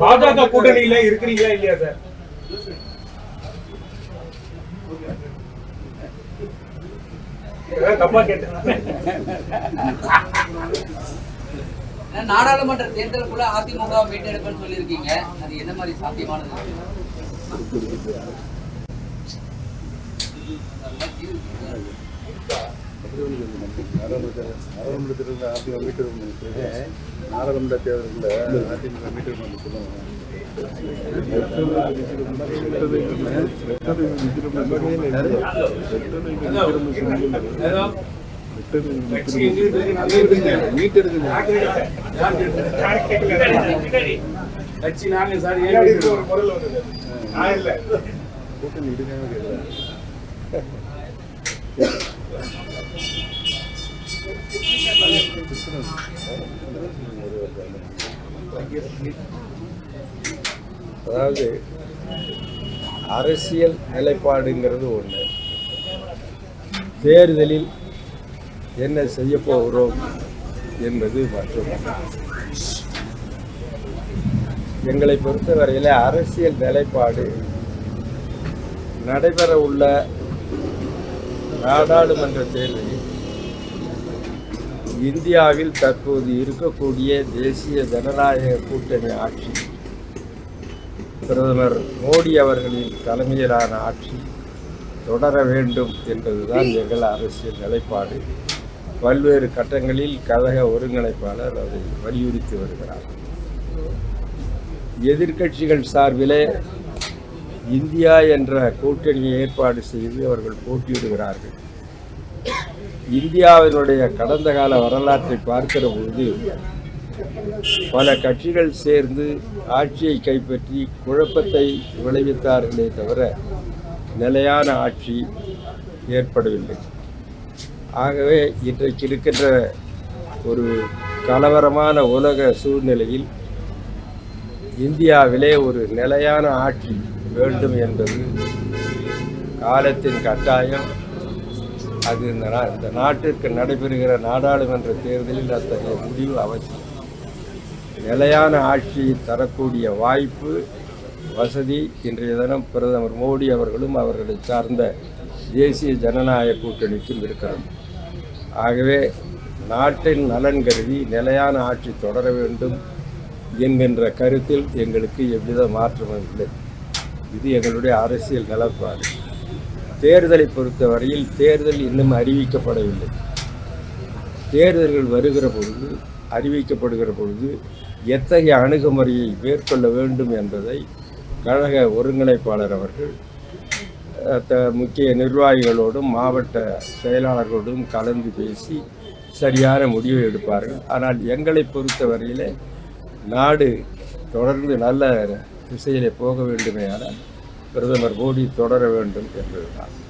பாஜக கூட்டணியில இருக்கிறீங்களா இல்லையா சார்? தப்பா கேட்டேன். நாடாளுமன்ற தேர்தலுக்குள்ள அதிமுக மீட்டெடுப்புன்னு சொல்லியிருக்கீங்க, அது என்ன மாதிரி சாத்தியமானது? நாடாளுமன்ற தேர்தலில் அதிமுக மீட்டெடுப்பு சொல்லுவாங்க. கூட்டணி இடுக்காம கேட்கல. அதாவது அரசியல் நிலைப்பாடுங்கிறது ஒன்று, தேர்தலில் என்ன செய்ய போகிறோம் என்பது மற்றொன்று. எங்களை பொறுத்தவரையில் அரசியல் நிலைப்பாடு நடைபெற உள்ள நாடாளுமன்ற தேர்தலில் இந்தியாவில் தற்போது இருக்கக்கூடிய தேசிய ஜனநாயக கூட்டணி ஆட்சி, பிரதமர் மோடி அவர்களின் தலைமையிலான ஆட்சி தொடர வேண்டும் என்பதுதான் எங்கள் அரசியல் நிலைப்பாடு. பல்வேறு கட்டங்களில் கழக ஒருங்கிணைப்பாளர் அதை வலியுறுத்தி வருகிறார். எதிர்க்கட்சிகள் சார்பிலே இந்தியா என்ற கூட்டணியை ஏற்பாடு செய்து அவர்கள் போட்டியிடுகிறார்கள். இந்தியாவினுடைய கடந்த கால வரலாற்றை பார்க்கிற பொழுது பல கட்சிகள் சேர்ந்து ஆட்சியை கைப்பற்றி குழப்பத்தை விளைவித்தார்களே தவிர நிலையான ஆட்சி ஏற்படவில்லை. ஆகவே இன்றைக்கு இருக்கின்ற ஒரு கலவரமான உலக சூழ்நிலையில் இந்தியாவிலே ஒரு நிலையான ஆட்சி வேண்டும் என்பது காலத்தின் கட்டாயம். அது இந்த நாட்டிற்கு நடைபெறுகிற நாடாளுமன்ற தேர்தலில் அத்தகைய முடிவு அவசியம். நிலையான ஆட்சியை தரக்கூடிய வாய்ப்பு, வசதி இன்றைய தினம் பிரதமர் மோடி அவர்களும் அவர்களை சார்ந்த தேசிய ஜனநாயக கூட்டணிக்கும் இருக்கிறது. ஆகவே நாட்டின் நலன் கருதி நிலையான ஆட்சி தொடர வேண்டும் என்கின்ற கருத்தில் எங்களுக்கு எவ்வித மாற்றமும் இல்லை. இது எங்களுடைய அரசியல் நிலைப்பாடு. தேர்தலை பொறுத்தவரையில் தேர்தல் இன்னும் அறிவிக்கப்படவில்லை. தேர்தல்கள் வருகிற பொழுது, அறிவிக்கப்படுகிற பொழுது எத்தகைய அணுகுமுறையை மேற்கொள்ள வேண்டும் என்பதை கழக ஒருங்கிணைப்பாளர் அவர்கள் முக்கிய நிர்வாகிகளோடும் மாவட்ட செயலாளர்களோடும் கலந்து பேசி சரியான முடிவை எடுப்பார்கள். ஆனால் எங்களை பொறுத்தவரையிலே நாடு தொடர்ந்து நல்ல திசையிலே போக வேண்டுமேயானால் பிரதமர் மோடி தொடர வேண்டும் என்பதுதான்.